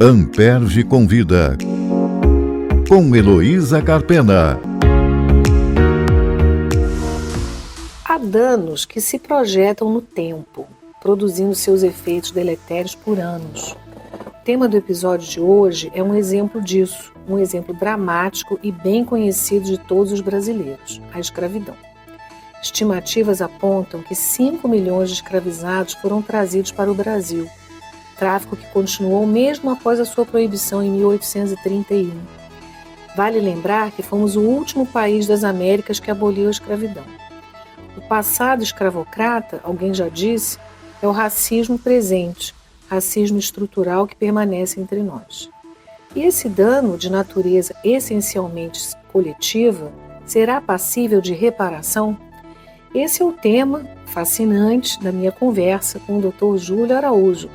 Amperge Convida, com Heloísa Carpena. Há danos que se projetam no tempo, produzindo seus efeitos deletérios por anos. O tema do episódio de hoje é um exemplo disso, um exemplo dramático e bem conhecido de todos os brasileiros, a escravidão. Estimativas apontam que 5 milhões de escravizados foram trazidos para o Brasil, tráfico que continuou mesmo após a sua proibição em 1831. Vale lembrar que fomos o último país das Américas que aboliu a escravidão. O passado escravocrata, alguém já disse, é o racismo presente, racismo estrutural que permanece entre nós. E esse dano de natureza essencialmente coletiva será passível de reparação? Esse é o tema fascinante da minha conversa com o Dr. Júlio Araújo,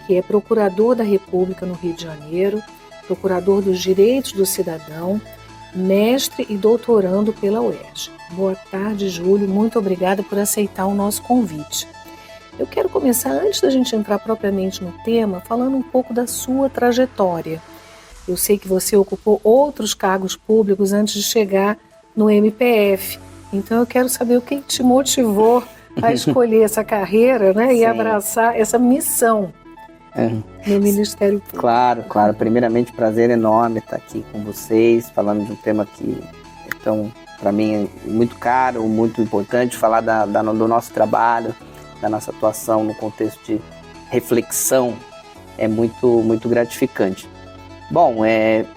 que é procurador da República no Rio de Janeiro, procurador dos direitos do cidadão, mestre e doutorando pela UERJ. Boa tarde, Júlio. Muito obrigada por aceitar o nosso convite. Eu quero começar, antes da gente entrar propriamente no tema, falando um pouco da sua trajetória. Eu sei que você ocupou outros cargos públicos antes de chegar no MPF. Então eu quero saber o que te motivou a escolher essa carreira, né, e abraçar essa missão no Ministério Público. Claro. Primeiramente, prazer enorme estar aqui com vocês, falando de um tema que, então, para mim é muito caro, muito importante, falar do nosso trabalho, da nossa atuação no contexto de reflexão é muito gratificante. Bom,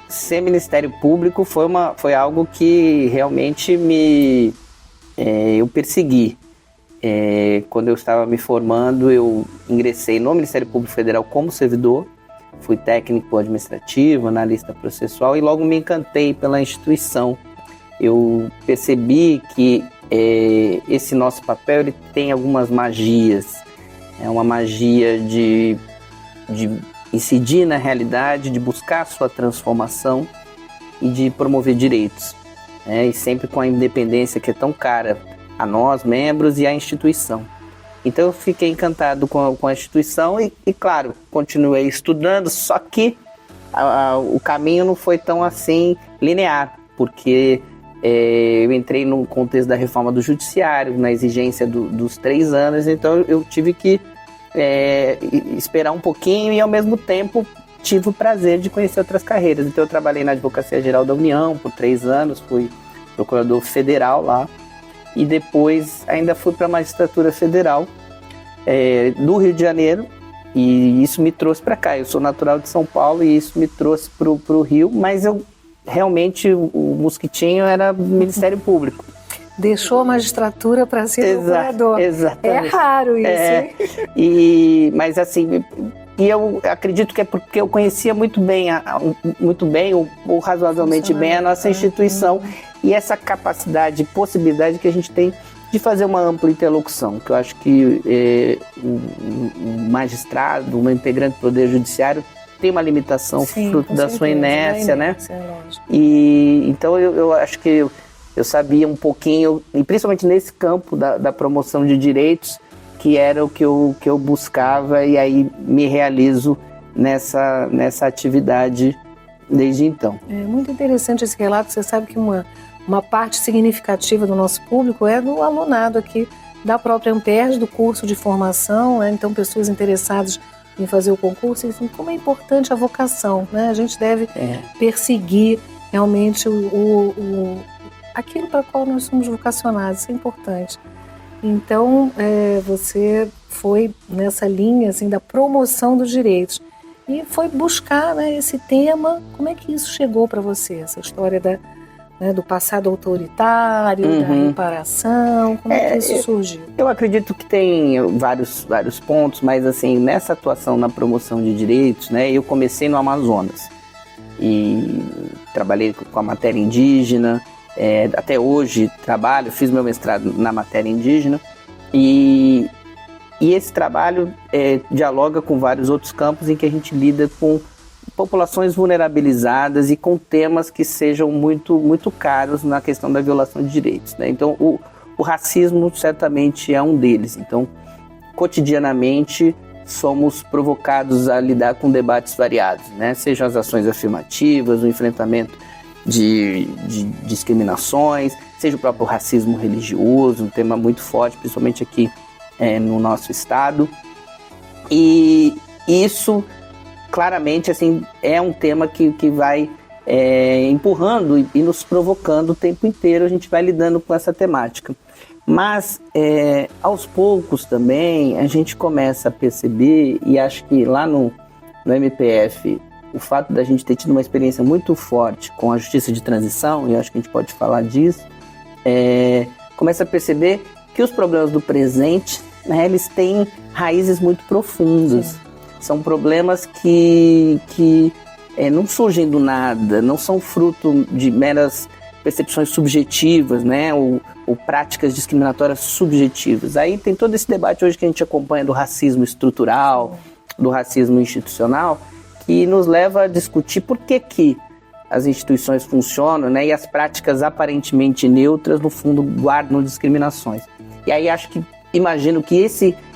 ser Ministério Público foi algo que realmente eu persegui. Quando eu estava me formando, eu ingressei no Ministério Público Federal como servidor, fui técnico administrativo, analista processual e logo me encantei pela instituição. Eu percebi que esse nosso papel ele tem algumas magias. É uma magia de incidir na realidade, de buscar sua transformação e de promover direitos. E sempre com a independência que é tão cara a nós, membros, e à instituição. Então eu fiquei encantado com a instituição e claro, continuei estudando, só que o caminho não foi tão assim linear, porque eu entrei no contexto da reforma do judiciário, na exigência dos 3 anos, então eu tive que esperar um pouquinho e ao mesmo tempo tive o prazer de conhecer outras carreiras. Então eu trabalhei na Advocacia Geral da União por 3 anos, fui procurador federal lá e depois ainda fui para a Magistratura Federal do Rio de Janeiro e isso me trouxe para cá. Eu sou natural de São Paulo e isso me trouxe para o Rio, mas realmente o mosquitinho era Ministério Público. Deixou a magistratura para ser procurador. Exatamente. É raro isso, hein? Mas assim, eu acredito que é porque eu conhecia muito bem ou razoavelmente bem a nossa instituição e essa capacidade, possibilidade que a gente tem de fazer uma ampla interlocução, que eu acho que um magistrado, um integrante do Poder Judiciário tem uma limitação fruto da sua inércia, né? E então eu acho que eu sabia um pouquinho, e principalmente nesse campo da promoção de direitos, que era o que eu buscava, e aí me realizo nessa atividade desde então. É muito interessante esse relato. Você sabe que uma parte significativa do nosso público é do alunado aqui da própria Amperge, do curso de formação, né? Então pessoas interessadas em fazer o concurso, e assim, como é importante a vocação, né? A gente deve perseguir realmente aquilo para o qual nós somos vocacionados, isso é importante. Então, você foi nessa linha assim, da promoção dos direitos e foi buscar, né, esse tema. Como é que isso chegou para você, essa história do passado autoritário, da reparação? Como é que isso surgiu? Eu acredito que tem vários pontos, mas assim, nessa atuação na promoção de direitos, né, eu comecei no Amazonas e trabalhei com a matéria indígena. Até hoje fiz meu mestrado na matéria indígena e esse trabalho dialoga com vários outros campos em que a gente lida com populações vulnerabilizadas e com temas que sejam muito caros na questão da violação de direitos, né? Então o racismo certamente é um deles. Então cotidianamente somos provocados a lidar com debates variados, né? Sejam as ações afirmativas, o enfrentamento de discriminações, seja o próprio racismo religioso, um tema muito forte, principalmente aqui no nosso estado. E isso, claramente, assim, é um tema que vai empurrando e nos provocando o tempo inteiro, a gente vai lidando com essa temática. Mas, aos poucos também, a gente começa a perceber, e acho que lá no MPF, o fato da gente ter tido uma experiência muito forte com a justiça de transição, e eu acho que a gente pode falar disso, começa a perceber que os problemas do presente, né, eles têm raízes muito profundas. Sim. São problemas que não surgem do nada, não são fruto de meras percepções subjetivas, né, ou práticas discriminatórias subjetivas. Aí tem todo esse debate hoje que a gente acompanha do racismo estrutural, do racismo institucional, que nos leva a discutir por que as instituições funcionam, né, e as práticas aparentemente neutras, no fundo, guardam discriminações. E aí imagino que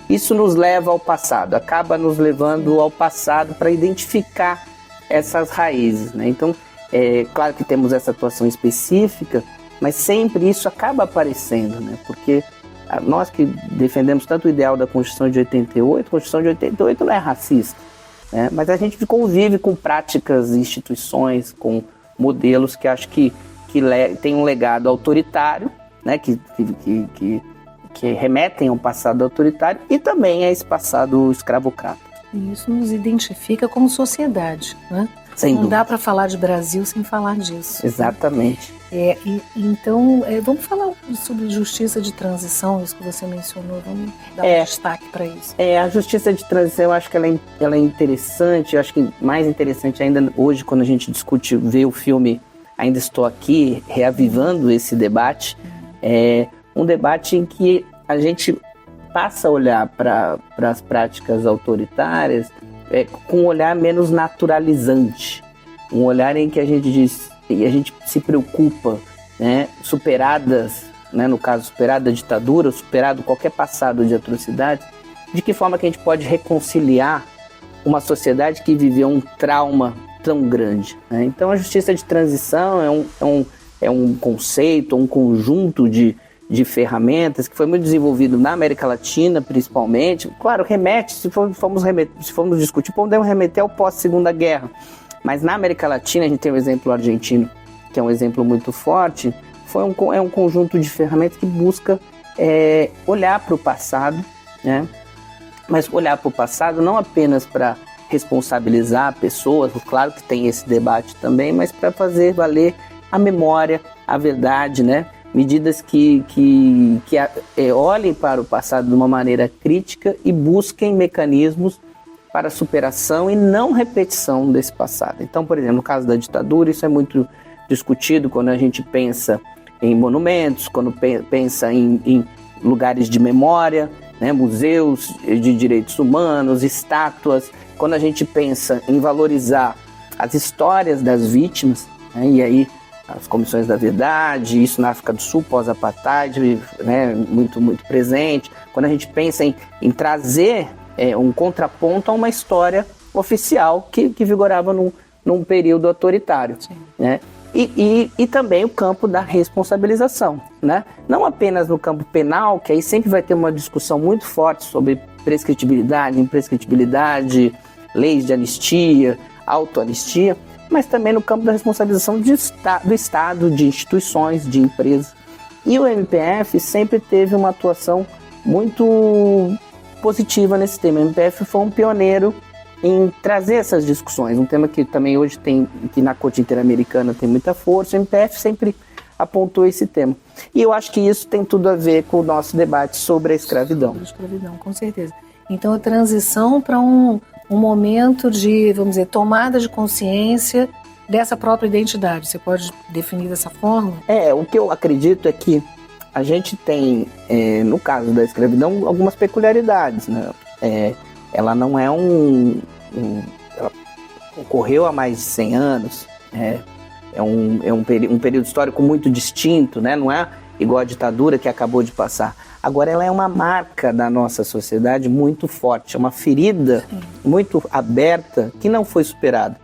isso nos leva ao passado, acaba nos levando ao passado para identificar essas raízes, né? Então, claro que temos essa atuação específica, mas sempre isso acaba aparecendo, né? Porque nós que defendemos tanto o ideal da Constituição de 88, a Constituição de 88 não é racista, né? Mas a gente convive com práticas, instituições, com modelos que acho que tem um legado autoritário, né? que remetem ao passado autoritário e também a esse passado escravocrata. E isso nos identifica como sociedade, né? Sem Não dúvida. dá para falar de Brasil sem falar disso. Exatamente. Então, vamos falar sobre justiça de transição, isso que você mencionou, vamos dar um destaque para isso. A justiça de transição, eu acho que ela é interessante, eu acho que mais interessante ainda hoje, quando a gente discute, vê o filme Ainda Estou Aqui, reavivando esse debate, um debate em que a gente passa a olhar para as práticas autoritárias com um olhar menos naturalizante, um olhar em que a gente diz, e a gente se preocupa, né, superadas, né, no caso, superada a ditadura, superado qualquer passado de atrocidade, de que forma que a gente pode reconciliar uma sociedade que viveu um trauma tão grande, né? Então a justiça de transição é um conceito, um conjunto de ferramentas que foi muito desenvolvido na América Latina, principalmente. Claro, se formos discutir, podemos remeter ao pós-Segunda Guerra. Mas na América Latina, a gente tem o exemplo argentino, que é um exemplo muito forte, é um conjunto de ferramentas que busca olhar para o passado, né? Mas olhar para o passado não apenas para responsabilizar pessoas, claro que tem esse debate também, mas para fazer valer a memória, a verdade, né? Medidas que olhem para o passado de uma maneira crítica e busquem mecanismos para superação e não repetição desse passado. Então, por exemplo, no caso da ditadura, isso é muito discutido quando a gente pensa em monumentos, quando pensa em lugares de memória, né, museus de direitos humanos, estátuas, quando a gente pensa em valorizar as histórias das vítimas, né, e aí as comissões da verdade, isso na África do Sul, pós-apartheid, né, muito, muito presente. Quando a gente pensa em trazer um contraponto a uma história oficial que vigorava num período autoritário, né? E também o campo da responsabilização, né? Não apenas no campo penal, que aí sempre vai ter uma discussão muito forte sobre prescritibilidade, imprescritibilidade, leis de anistia, autoanistia, mas também no campo da responsabilização do Estado, de instituições, de empresas. E o MPF sempre teve uma atuação muito positiva nesse tema. O MPF foi um pioneiro em trazer essas discussões, um tema que também hoje tem, que na Corte Interamericana tem muita força. O MPF sempre apontou esse tema. E eu acho que isso tem tudo a ver com o nosso debate sobre a escravidão. Sobre a escravidão, com certeza. Então, a transição para um momento de, vamos dizer, tomada de consciência dessa própria identidade. Você pode definir dessa forma? O que eu acredito é que a gente tem, no caso da escravidão, algumas peculiaridades, né? Ela não é ela ocorreu há mais de 100 anos, é um período histórico muito distinto, né? Não é igual a ditadura que acabou de passar. Agora ela é uma marca da nossa sociedade muito forte, é uma ferida muito aberta que não foi superada.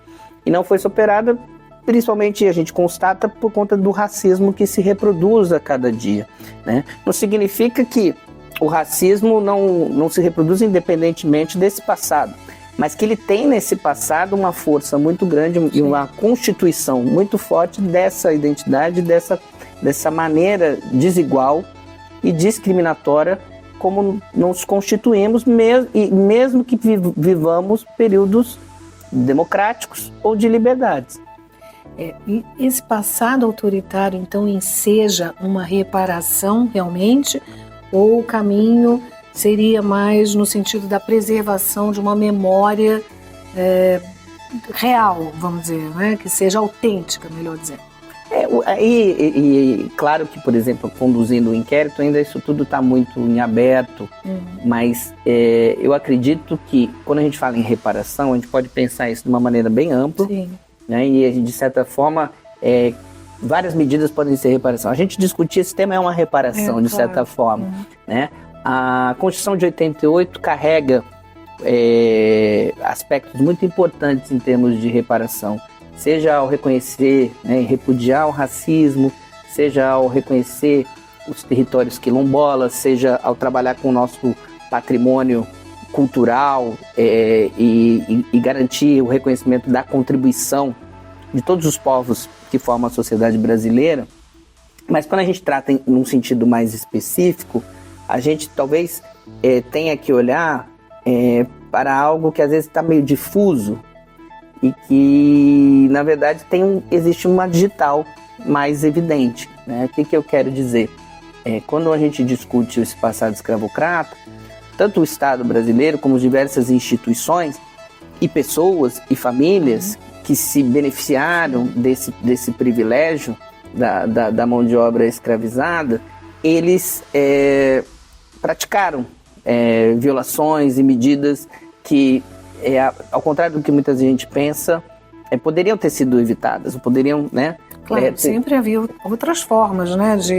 E não foi superada, principalmente a gente constata por conta do racismo que se reproduz a cada dia, né? Não significa que o racismo não se reproduz independentemente desse passado, mas que ele tem nesse passado uma força muito grande e uma constituição muito forte dessa identidade, dessa maneira desigual e discriminatória como nos constituímos, mesmo que vivamos períodos democráticos ou de liberdades. E esse passado autoritário, então, enseja uma reparação realmente, ou o caminho seria mais no sentido da preservação de uma memória real, vamos dizer, né? Que seja autêntica, melhor dizendo? Claro que, por exemplo, conduzindo o inquérito, ainda isso tudo está muito em aberto, mas eu acredito que quando a gente fala em reparação, a gente pode pensar isso de uma maneira bem ampla, né, e de certa forma várias medidas podem ser reparação. A gente discutir esse tema é uma reparação, de certa forma, né? A Constituição de 88 carrega aspectos muito importantes em termos de reparação, seja ao reconhecer, né, e repudiar o racismo, seja ao reconhecer os territórios quilombolas, seja ao trabalhar com o nosso patrimônio cultural e garantir o reconhecimento da contribuição de todos os povos que formam a sociedade brasileira. Mas quando a gente trata num sentido mais específico, a gente talvez tenha que olhar para algo que às vezes está meio difuso e que, na verdade, existe uma digital mais evidente, né? O que eu quero dizer? Quando a gente discute esse passado escravocrata, tanto o Estado brasileiro como diversas instituições e pessoas e famílias que se beneficiaram desse privilégio da mão de obra escravizada, eles praticaram violações e medidas que, ao contrário do que muita gente pensa, poderiam ter sido evitadas, poderiam, né? Claro, sempre havia outras formas, né, de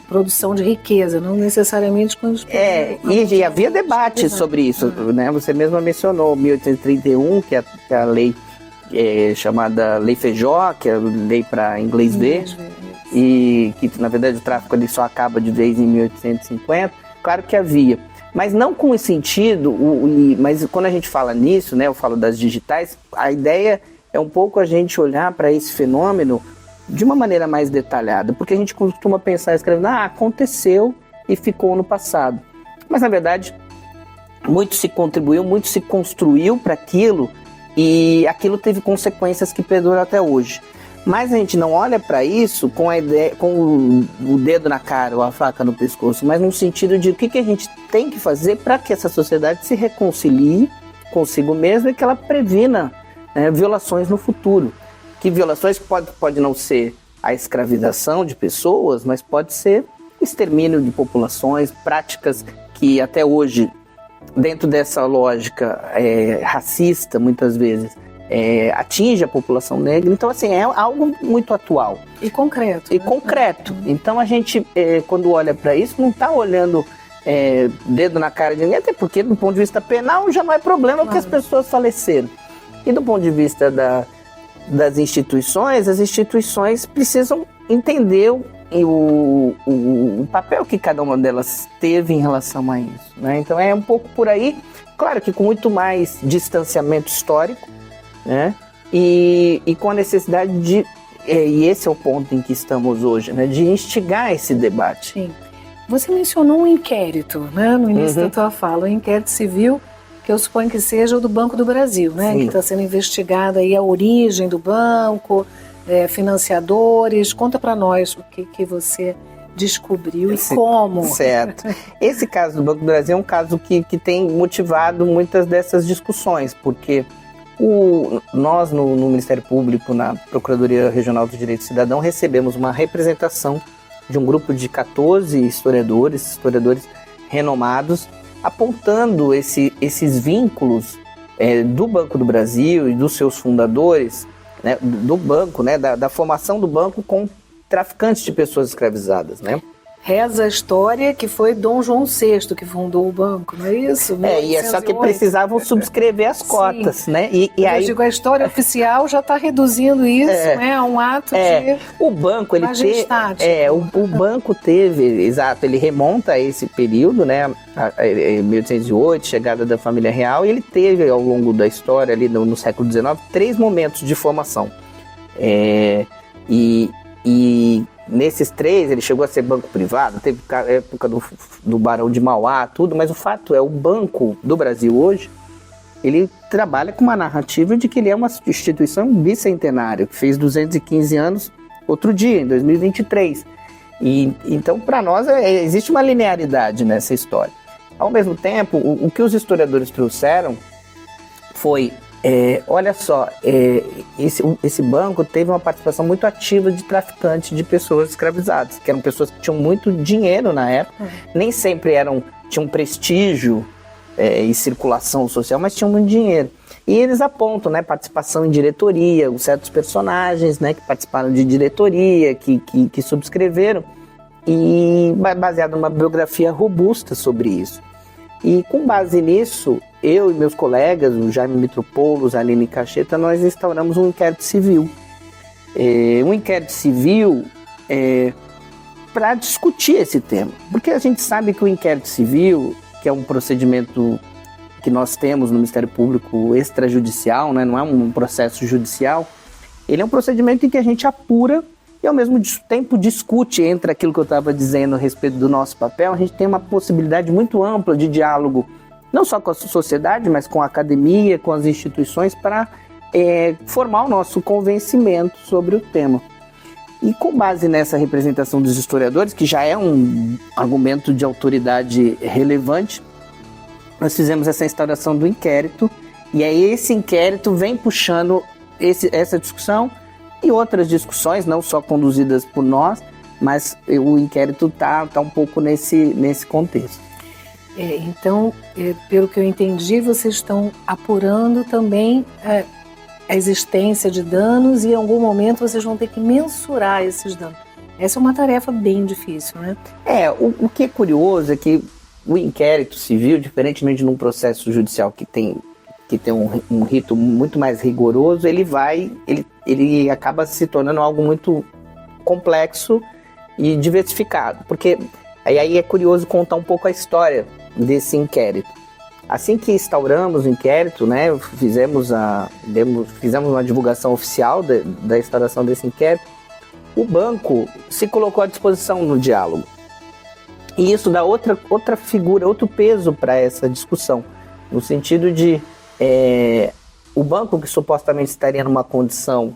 produção de riqueza, não necessariamente quando... E havia debate sobre isso, né? Você mesma mencionou 1831, que é a lei chamada Lei Feijó, que é a lei para inglês ver, e que, na verdade, o tráfico ali só acaba de vez em 1850. Claro que havia, mas não com esse sentido, mas quando a gente fala nisso, né, eu falo das digitais, a ideia é um pouco a gente olhar para esse fenômeno de uma maneira mais detalhada, porque a gente costuma pensar, escrevendo, aconteceu e ficou no passado. Mas, na verdade, muito se contribuiu, muito se construiu para aquilo, e aquilo teve consequências que perduram até hoje. Mas a gente não olha para isso com a ideia, com o dedo na cara ou a faca no pescoço, mas no sentido de o que a gente tem que fazer para que essa sociedade se reconcilie consigo mesma e que ela previna violações no futuro. Que violações pode não ser a escravização de pessoas, mas pode ser extermínio de populações, práticas que até hoje, dentro dessa lógica racista, muitas vezes, atinge a população negra. Então, assim, é algo muito atual. E concreto. Concreto. Então, a gente, quando olha para isso, não está olhando dedo na cara de ninguém, até porque, do ponto de vista penal, já não é problema, porque as pessoas faleceram. E do ponto de vista das instituições, as instituições precisam entender o papel que cada uma delas teve em relação a isso, né? Então é um pouco por aí, claro que com muito mais distanciamento histórico, né? E com a necessidade de, e esse é o ponto em que estamos hoje, né? De instigar esse debate. Sim. Você mencionou um inquérito, né? No início da tua fala, um inquérito civil, que eu suponho que seja o do Banco do Brasil, né? Que está sendo investigada aí a origem do banco, financiadores. Conta para nós o que você descobriu e como. Certo. Esse caso do Banco do Brasil é um caso que tem motivado muitas dessas discussões, porque nós no Ministério Público, na Procuradoria Regional do Direito do Cidadão, recebemos uma representação de um grupo de 14 historiadores renomados, apontando esses vínculos do Banco do Brasil e dos seus fundadores, né, do banco, né, da formação do banco com traficantes de pessoas escravizadas, né? Reza a história que foi Dom João VI que fundou o banco, não é isso? E é só que precisavam subscrever as cotas, Sim. né? E aí, eu digo, a história oficial já está reduzindo isso, né, a um ato de o banco, ele o banco teve, exato, ele remonta a esse período, né, 1808, chegada da família real, e ele teve ao longo da história, ali no século XIX, 3 momentos de formação. E nesses 3, ele chegou a ser banco privado, teve a época do Barão de Mauá, tudo, mas o fato é, o Banco do Brasil hoje, ele trabalha com uma narrativa de que ele é uma instituição bicentenária, que fez 215 anos outro dia, em 2023. E, então, para nós, existe uma linearidade nessa história. Ao mesmo tempo, o que os historiadores trouxeram foi... olha só, esse banco teve uma participação muito ativa de traficantes de pessoas escravizadas, que eram pessoas que tinham muito dinheiro na época, nem sempre tinham prestígio e circulação social, mas tinham muito dinheiro. E eles apontam, né, participação em diretoria, certos personagens, né, que participaram de diretoria, que subscreveram, e baseado numa biografia robusta sobre isso. E com base nisso, eu e meus colegas, o Jaime Mitropoulos, a Aline Cacheta, nós instauramos um inquérito civil. Um inquérito civil para discutir esse tema. Porque a gente sabe que o inquérito civil, que é um procedimento que nós temos no Ministério Público extrajudicial, né, não é um processo judicial, ele é um procedimento em que a gente apura e ao mesmo tempo discute entre aquilo que eu estava dizendo a respeito do nosso papel. A gente tem uma possibilidade muito ampla de diálogo, não só com a sociedade, mas com a academia, com as instituições, para formar o nosso convencimento sobre o tema. E com base nessa representação dos historiadores, que já é um argumento de autoridade relevante, nós fizemos essa instauração do inquérito, e aí esse inquérito vem puxando essa discussão e outras discussões, não só conduzidas por nós, mas o inquérito está um pouco nesse contexto. Então, pelo que eu entendi, vocês estão apurando também a existência de danos e em algum momento vocês vão ter que mensurar esses danos. Essa é uma tarefa bem difícil, né? O que é curioso é que o inquérito civil, diferentemente de um processo judicial que tem um rito muito mais rigoroso, ele acaba se tornando algo muito complexo e diversificado. Porque aí é curioso contar um pouco a história desse inquérito. Assim que instauramos o inquérito, né, fizemos uma divulgação oficial da instauração desse inquérito, o banco se colocou à disposição no diálogo. E isso dá outra figura, outro peso para essa discussão, no sentido de o banco que supostamente estaria numa condição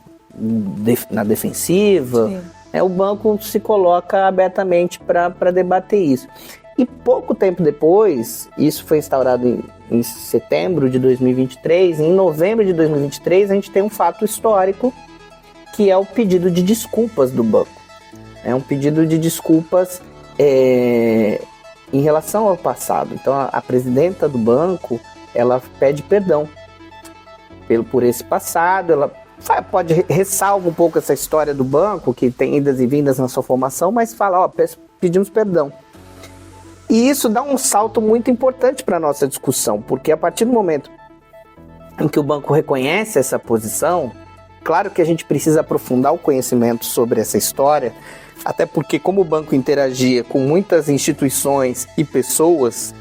na defensiva, o banco se coloca abertamente para debater isso. E pouco tempo depois, isso foi instaurado em setembro de 2023, em novembro de 2023 a gente tem um fato histórico, que é o pedido de desculpas do banco. É um pedido de desculpas em relação ao passado. Então a presidenta do banco, ela pede perdão por esse passado, ela ressalva um pouco essa história do banco, que tem idas e vindas na sua formação, mas fala, pedimos perdão. E isso dá um salto muito importante para a nossa discussão, porque a partir do momento em que o banco reconhece essa posição, claro que a gente precisa aprofundar o conhecimento sobre essa história, até porque como o banco interagia com muitas instituições e pessoas,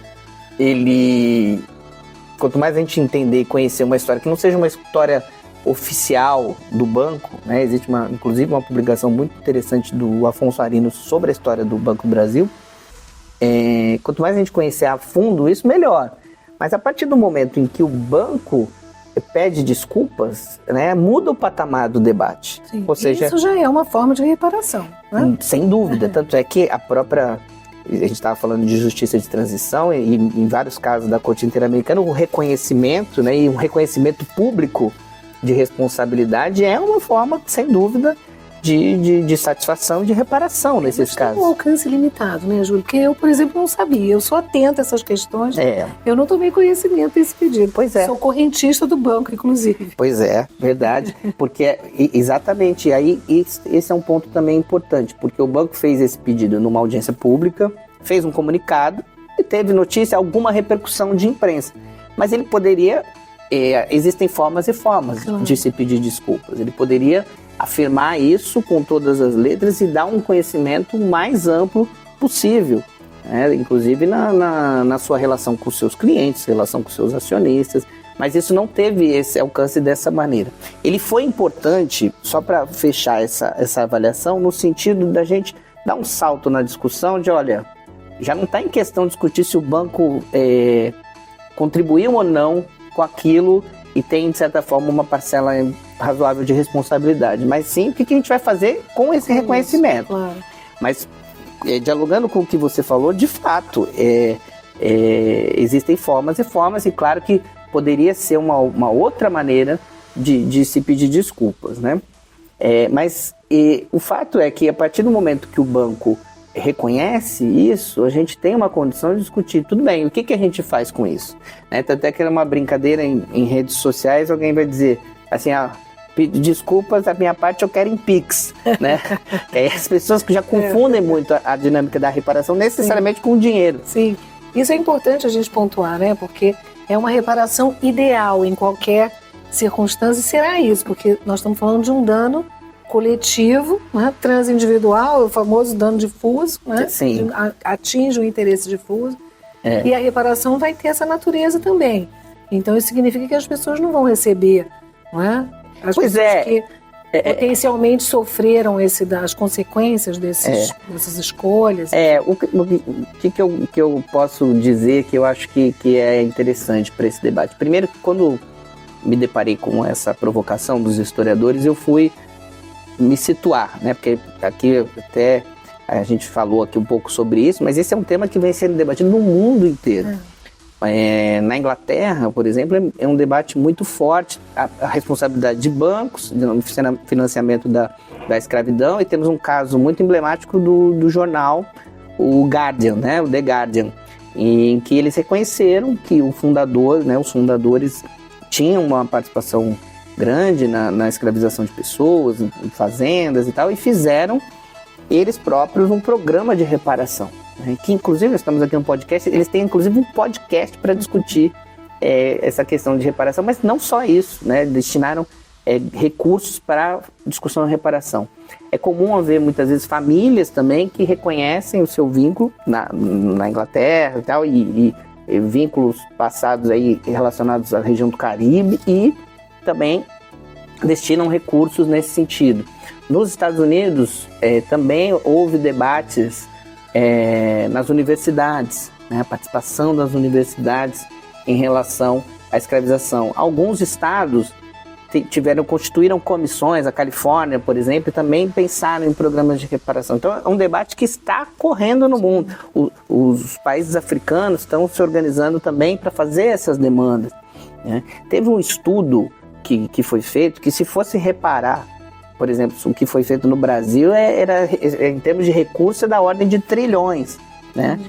quanto mais a gente entender e conhecer uma história que não seja uma história oficial do banco, né? Existe inclusive uma publicação muito interessante do Afonso Arino sobre a história do Banco do Brasil. Quanto mais a gente conhecer a fundo isso, melhor. Mas a partir do momento em que o banco pede desculpas, né, muda o patamar do debate. Sim, ou seja, isso já é uma forma de reparação, né? Sem dúvida. Tanto é que a gente estava falando de justiça de transição e em vários casos da Corte Interamericana, o reconhecimento, né, e um reconhecimento público de responsabilidade é uma forma, sem dúvida, de satisfação, de reparação nesses casos. Tem um alcance limitado, né, Júlio? Porque eu, por exemplo, não sabia. Eu sou atenta a essas questões. Eu não tomei conhecimento desse pedido. Pois é. Sou correntista do banco, inclusive. Pois é, verdade. Porque, exatamente, aí esse é um ponto também importante, porque o banco fez esse pedido numa audiência pública, fez um comunicado e teve notícia, alguma repercussão de imprensa. Mas ele poderia... existem formas e formas de se pedir desculpas. Ele poderia afirmar isso com todas as letras e dar um conhecimento mais amplo possível, né? Inclusive na sua relação com os seus clientes, relação com os seus acionistas, mas isso não teve esse alcance dessa maneira. Ele foi importante, só para fechar essa avaliação, no sentido da gente dar um salto na discussão de, olha, já não está em questão discutir se o banco contribuiu ou não com aquilo e tem, de certa forma, uma parcela razoável de responsabilidade. Mas sim, o que a gente vai fazer com esse reconhecimento? Claro. Mas, dialogando com o que você falou, de fato, existem formas e formas, e claro que poderia ser uma outra maneira de se pedir desculpas, né? Mas o fato é que, a partir do momento que o banco reconhece isso, a gente tem uma condição de discutir, tudo bem, o que a gente faz com isso? Até que era uma brincadeira em redes sociais, alguém vai dizer assim, desculpas, da minha parte eu quero em Pix, né? As pessoas que já confundem muito a dinâmica da reparação necessariamente com o dinheiro. Sim, isso é importante a gente pontuar, né? Porque é uma reparação ideal em qualquer circunstância, e será isso, porque nós estamos falando de um dano coletivo, né, transindividual, o famoso dano difuso, né, atinge o interesse difuso, e a reparação vai ter essa natureza também. Então isso significa que as pessoas não vão receber, não é? As pessoas que potencialmente sofreram as consequências dessas escolhas. O que eu posso dizer que eu acho que é interessante para esse debate? Primeiro, quando me deparei com essa provocação dos historiadores, eu fui me situar, né? Porque aqui até a gente falou aqui um pouco sobre isso, mas esse é um tema que vem sendo debatido no mundo inteiro. Na Inglaterra, por exemplo, é um debate muito forte, a responsabilidade de bancos no financiamento da escravidão, e temos um caso muito emblemático do jornal, o Guardian, né? O The Guardian, em que eles reconheceram que os fundadores tinham uma participação grande na escravização de pessoas, em fazendas e tal, e fizeram eles próprios um programa de reparação, né? Que inclusive, nós estamos aqui no podcast, eles têm inclusive um podcast para discutir essa questão de reparação, mas não só isso, né? Destinaram recursos para discussão de reparação. É comum haver muitas vezes famílias também que reconhecem o seu vínculo na Inglaterra e tal, e vínculos passados aí relacionados à região do Caribe, e também destinam recursos nesse sentido. Nos Estados Unidos também houve debates nas universidades, né, a participação das universidades em relação à escravização. Alguns estados constituíram comissões, a Califórnia, por exemplo, e também pensaram em programas de reparação. Então é um debate que está correndo no mundo. Os países africanos estão se organizando também para fazer essas demandas, né? Teve um estudo que foi feito, que se fosse reparar, por exemplo, o que foi feito no Brasil era em termos de recurso da ordem de trilhões, né?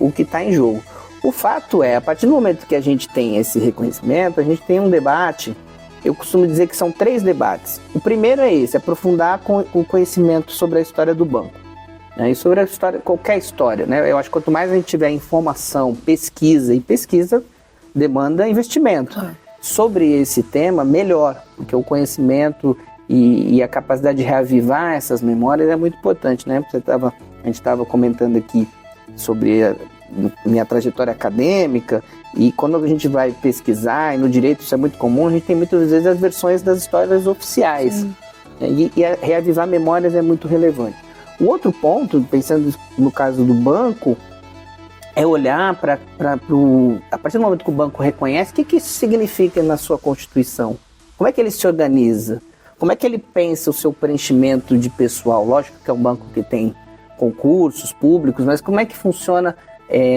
O que está em jogo. O fato a partir do momento que a gente tem esse reconhecimento, a gente tem um debate. Eu costumo dizer que são 3 debates. O primeiro é esse, aprofundar com o conhecimento sobre a história do banco, né? E sobre a história, qualquer história, né? Eu acho que quanto mais a gente tiver informação, pesquisa, e pesquisa demanda investimento. Sobre esse tema, melhor, porque o conhecimento e a capacidade de reavivar essas memórias é muito importante, né? A gente estava comentando aqui sobre a minha trajetória acadêmica, e quando a gente vai pesquisar, e no direito isso é muito comum, a gente tem muitas vezes as versões das histórias oficiais, né? E reavivar memórias é muito relevante. O outro ponto, pensando no caso do banco, é olhar a partir do momento que o banco reconhece, o que isso significa na sua constituição? Como é que ele se organiza? Como é que ele pensa o seu preenchimento de pessoal? Lógico que é um banco que tem concursos públicos, mas como é que funciona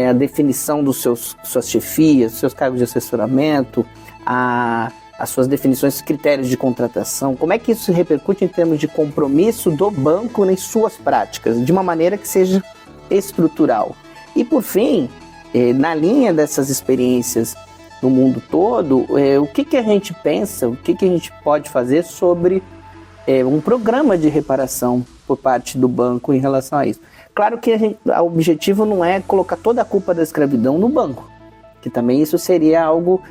a definição dos suas chefias, dos seus cargos de assessoramento, a as suas definições, critérios de contratação, como é que isso se repercute em termos de compromisso do banco em suas práticas, de uma maneira que seja estrutural. E por fim, na linha dessas experiências no mundo todo, o que a gente pensa, o que a gente pode fazer sobre um programa de reparação por parte do banco em relação a isso. Claro que o objetivo não é colocar toda a culpa da escravidão no banco, que também isso seria algo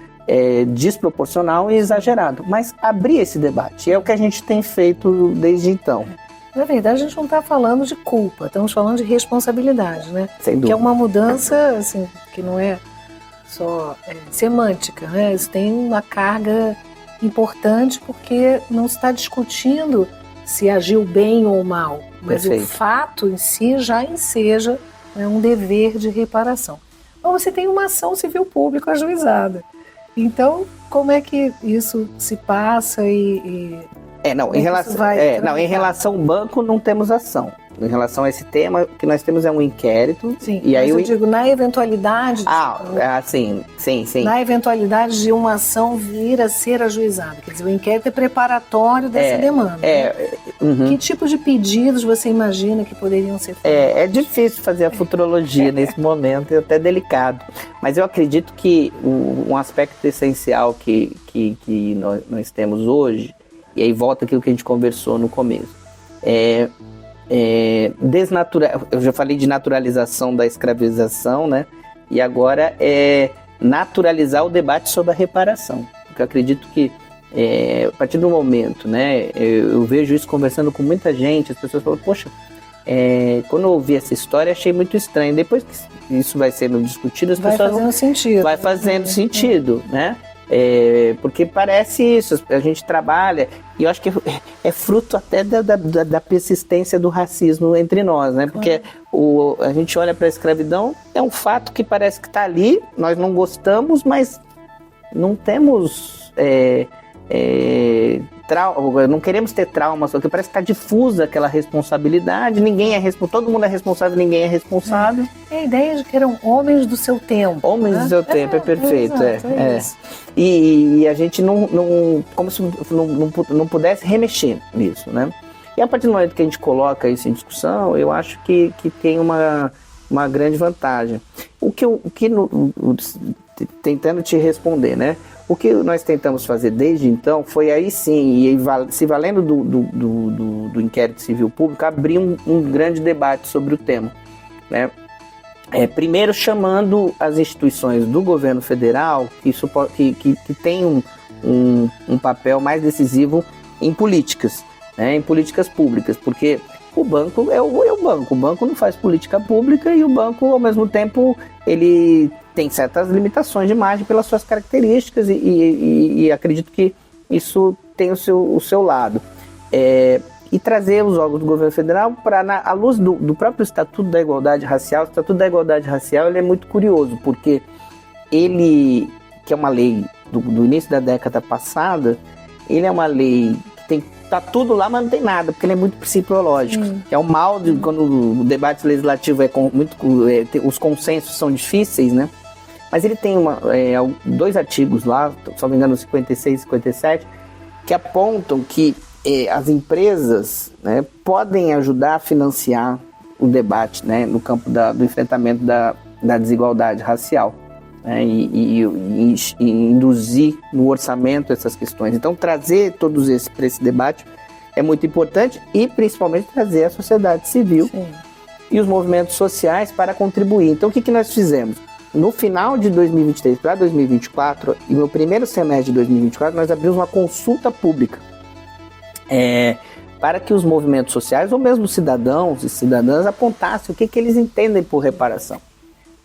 desproporcional e exagerado, mas abrir esse debate, é o que a gente tem feito desde então. Na verdade, a gente não está falando de culpa, estamos falando de responsabilidade, né? Sem dúvida. Que é uma mudança, assim, que não é só semântica, né? Isso tem uma carga importante porque não se está discutindo se agiu bem ou mal, mas Perfeito. O fato em si já enseja, né, um dever de reparação. Então você tem uma ação civil pública ajuizada. Então, como é que isso se passa em relação ao banco não temos ação. Em relação a esse tema, o que nós temos é um inquérito. Sim, e aí mas eu digo, na eventualidade... sim. Na eventualidade de uma ação vir a ser ajuizada. Quer dizer, o inquérito é preparatório dessa demanda. Que tipo de pedidos você imagina que poderiam ser feitos? É difícil fazer a futurologia nesse momento, é até delicado. Mas eu acredito que um aspecto essencial que nós temos hoje, e aí volta aquilo que a gente conversou no começo, eu já falei de naturalização da escravização, né? E agora naturalizar o debate sobre a reparação. Porque eu acredito que a partir do momento, né? Eu vejo isso conversando com muita gente, as pessoas falam, poxa, quando eu ouvi essa história achei muito estranho. Depois que isso vai sendo discutido, as pessoas vai fazendo sentido, né? Porque parece isso, a gente trabalha, e eu acho que é fruto até da persistência do racismo entre nós, né? Porque a gente olha para a escravidão, é um fato que parece que está ali, nós não gostamos, mas não temos não queremos ter traumas, porque parece que está difusa aquela responsabilidade, todo mundo é responsável, ninguém é responsável. É a ideia de que eram homens do seu tempo. Homens do seu tempo, é perfeito. Exato, E a gente como se não pudesse remexer nisso, né? E a partir do momento que a gente coloca isso em discussão, eu acho que tem uma grande vantagem. Tentando te responder, né? O que nós tentamos fazer desde então foi aí sim, se valendo do inquérito civil público, abrir um grande debate sobre o tema, né? Primeiro chamando as instituições do governo federal que tem um papel mais decisivo em políticas, né? Em políticas públicas, porque o banco é o banco não faz política pública e o banco, ao mesmo tempo, ele tem certas limitações de margem pelas suas características e acredito que isso tem o seu lado. E trazer os órgãos do governo federal à luz do próprio Estatuto da Igualdade Racial. O Estatuto da Igualdade Racial ele é muito curioso, porque ele, que é uma lei do início da década passada, ele é uma lei que tá tudo lá, mas não tem nada, porque ele é muito psicológico. É o mal de quando o debate legislativo os consensos são difíceis, né? Mas ele tem 2 artigos lá, se não me engano, 56 e 57, que apontam que as empresas, né, podem ajudar a financiar o debate, né, no campo do enfrentamento da desigualdade racial, né, e induzir no orçamento essas questões. Então, trazer todos esses para esse debate é muito importante e, principalmente, trazer a sociedade civil e os movimentos sociais para contribuir. Então, o que nós fizemos? No final de 2023 para 2024, e no primeiro semestre de 2024, nós abrimos uma consulta pública para que os movimentos sociais, ou mesmo cidadãos e cidadãs, apontassem o que eles entendem por reparação.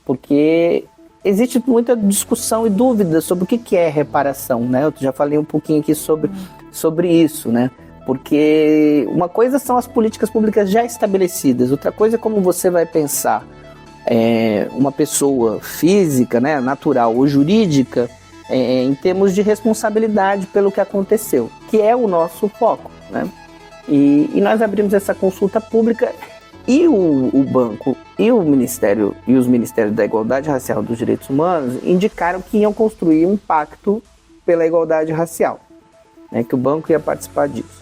Porque existe muita discussão e dúvida sobre o que é reparação, né? Eu já falei um pouquinho aqui sobre isso, né? Porque uma coisa são as políticas públicas já estabelecidas, outra coisa é como você vai pensar uma pessoa física, né, natural ou jurídica, em termos de responsabilidade pelo que aconteceu, que é o nosso foco, né? E nós abrimos essa consulta pública e o banco e o Ministério e os Ministérios da Igualdade Racial e dos Direitos Humanos indicaram que iam construir um pacto pela igualdade racial, né, que o banco ia participar disso.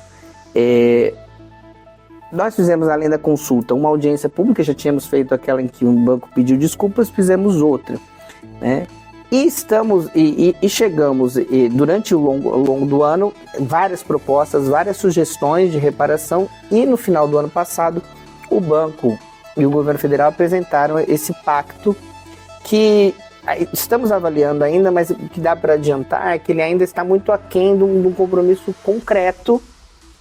Nós fizemos, além da consulta, uma audiência pública, já tínhamos feito aquela em que o banco pediu desculpas, fizemos outra, né? E chegamos, durante o longo do ano, várias propostas, várias sugestões de reparação, e no final do ano passado, o banco e o governo federal apresentaram esse pacto que estamos avaliando ainda, mas o que dá para adiantar é que ele ainda está muito aquém de um compromisso concreto,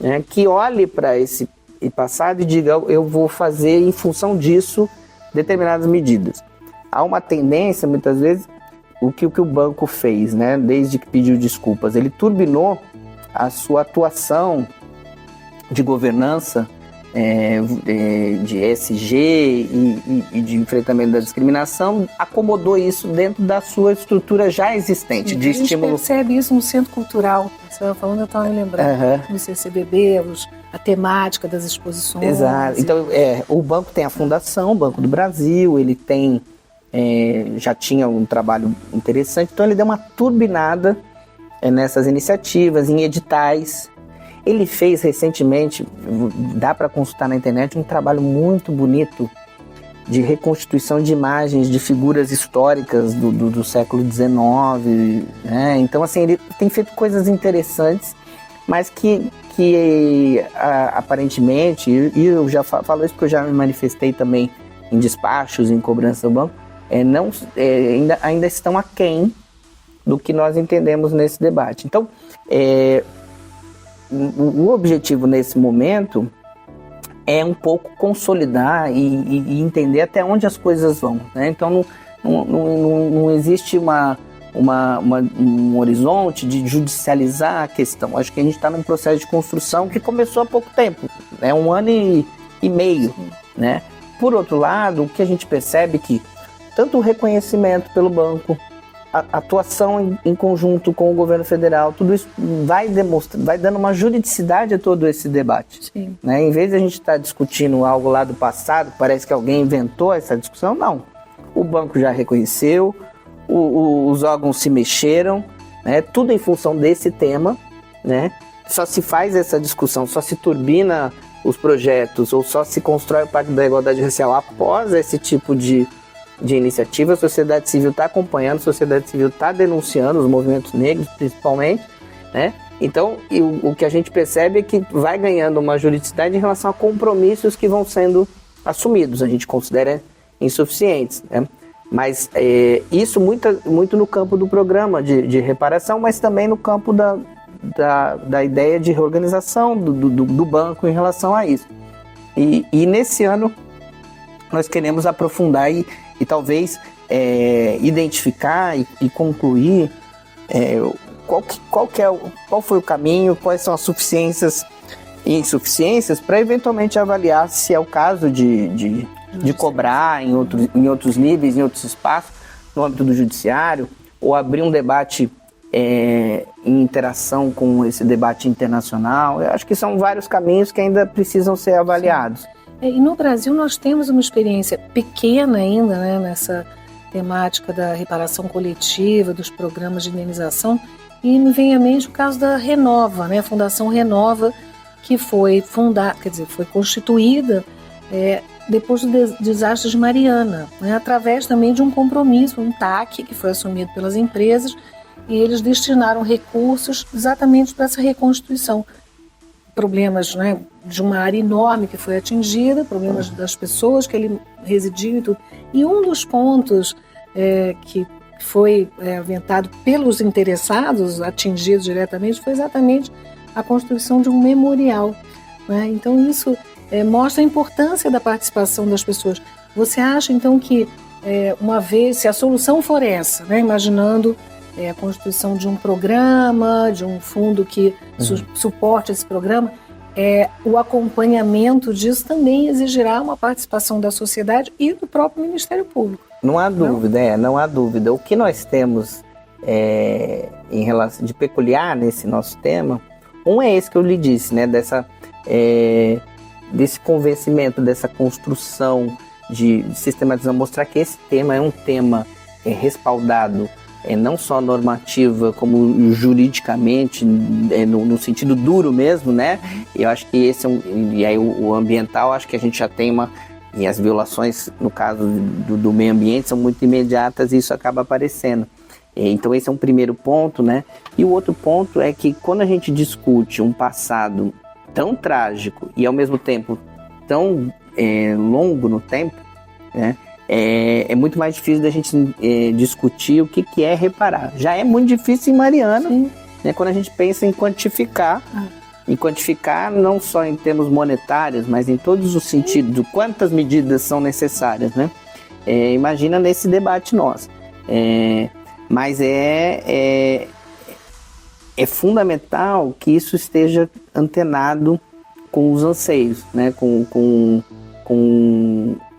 né, que olhe para esse passado e diga: eu vou fazer em função disso determinadas medidas. Há uma tendência, muitas vezes, o que o banco fez, né, desde que pediu desculpas, ele turbinou a sua atuação de governança, de ESG e de enfrentamento da discriminação, acomodou isso dentro da sua estrutura já existente, de estímulo. A gente percebe isso no Centro Cultural. Você estava falando, eu estava me lembrando, no CCBB, a temática das exposições. Exato. Então, o banco tem a Fundação, o Banco do Brasil, ele tem, já tinha um trabalho interessante, então ele deu uma turbinada nessas iniciativas, em editais. Ele fez recentemente, dá para consultar na internet, um trabalho muito bonito de reconstituição de imagens de figuras históricas do século XIX, né? Então, assim, ele tem feito coisas interessantes, mas que aparentemente, e eu já falo isso porque eu já me manifestei também em despachos, em cobrança do banco, ainda estão aquém do que nós entendemos nesse debate. Então, o objetivo nesse momento é um pouco consolidar e entender até onde as coisas vão, né? Então não existe um horizonte de judicializar a questão. Acho que a gente está num processo de construção que começou há pouco tempo, 1 ano e meio, né? Por outro lado, o que a gente percebe é que tanto o reconhecimento pelo banco, a atuação em conjunto com o governo federal, tudo isso vai dando uma juridicidade a todo esse debate. Sim. Né? Em vez de a gente estar discutindo algo lá do passado, parece que alguém inventou essa discussão, não. O banco já reconheceu, os órgãos se mexeram, né? Tudo em função desse tema, né? Só se faz essa discussão, só se turbina os projetos ou só se constrói o Pacto da Igualdade Racial após esse tipo de iniciativa. A sociedade civil está acompanhando, a sociedade civil está denunciando, os movimentos negros principalmente, né? Então, o que a gente percebe é que vai ganhando uma juridicidade em relação a compromissos que vão sendo assumidos, a gente considera insuficientes, né? Mas isso muito no campo do programa de reparação, mas também no campo da ideia de reorganização do banco em relação a isso. E nesse ano nós queremos aprofundar e talvez identificar e concluir qual foi o caminho, quais são as suficiências e insuficiências, para eventualmente avaliar se é o caso de cobrar em outros níveis, em outros espaços, no âmbito do judiciário, ou abrir um debate em interação com esse debate internacional. Eu acho que são vários caminhos que ainda precisam ser avaliados. E no Brasil nós temos uma experiência pequena ainda, né, nessa temática da reparação coletiva, dos programas de indenização, e me vem à mente o caso da Renova, né, a Fundação Renova, que foi foi constituída depois do desastre de Mariana, né, através também de um compromisso, um TAC, que foi assumido pelas empresas, e eles destinaram recursos exatamente para essa reconstituição. Problemas, né, de uma área enorme que foi atingida, problemas das pessoas que ali residiam e tudo. E um dos pontos que foi aventado pelos interessados, atingidos diretamente, foi exatamente a construção de um memorial, né? Então isso mostra a importância da participação das pessoas. Você acha então que uma vez, se a solução for essa, né, imaginando a constituição de um programa, de um fundo que suporte esse programa, o acompanhamento disso também exigirá uma participação da sociedade e do próprio Ministério Público. Não há dúvida, não há dúvida. O que nós temos em relação de peculiar nesse nosso tema, é esse que eu lhe disse, né, desse convencimento, dessa construção de sistematização, mostrar que esse tema é um tema respaldado não só normativa, como juridicamente, no sentido duro mesmo, né? E eu acho que esse e aí o ambiental, acho que a gente já tem e as violações, no caso do meio ambiente, são muito imediatas e isso acaba aparecendo. Então esse é um primeiro ponto, né? E o outro ponto é que quando a gente discute um passado tão trágico e ao mesmo tempo tão longo no tempo, né? É muito mais difícil da gente discutir o que é reparar. Já é muito difícil em Mariana, né, quando a gente pensa em quantificar, não só em termos monetários, mas em todos os sentidos, quantas medidas são necessárias, né? Imagina nesse debate nosso. Mas é fundamental que isso esteja antenado com os anseios, né? com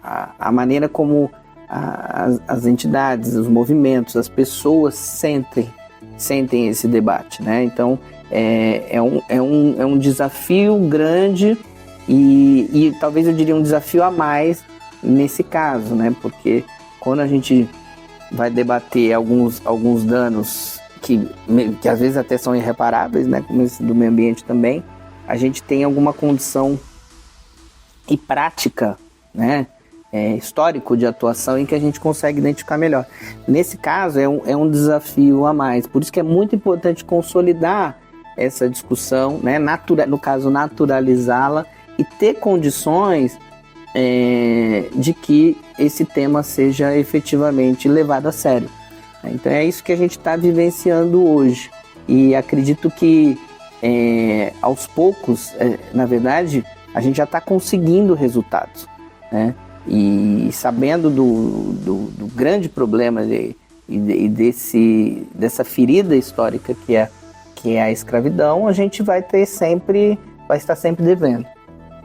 a maneira como as entidades, os movimentos, as pessoas sentem esse debate, né? Então é um desafio grande e talvez eu diria um desafio a mais nesse caso, né? Porque quando a gente vai debater alguns danos que às vezes até são irreparáveis, né? Como esse do meio ambiente também, a gente tem alguma condição e prática, né? Histórico de atuação em que a gente consegue identificar melhor. Nesse caso é um desafio a mais, por isso que é muito importante consolidar essa discussão, né? No caso naturalizá-la e ter condições de que esse tema seja efetivamente levado a sério. Então é isso que a gente está vivenciando hoje e acredito que aos poucos, na verdade, a gente já está conseguindo resultados, né? E sabendo do grande problema e dessa ferida histórica que é a escravidão, a gente vai estar sempre devendo.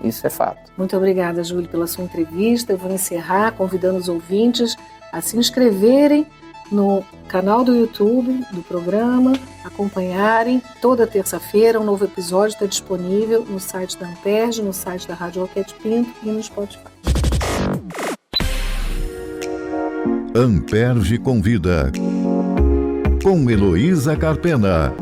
Isso é fato. Muito obrigada, Júlio, pela sua entrevista. Eu vou encerrar convidando os ouvintes a se inscreverem no canal do YouTube do programa, acompanharem. Toda terça-feira um novo episódio está disponível no site da Amperj, no site da Rádio Alquete Pinto e no Spotify. Amperj convida, com Heloísa Carpena.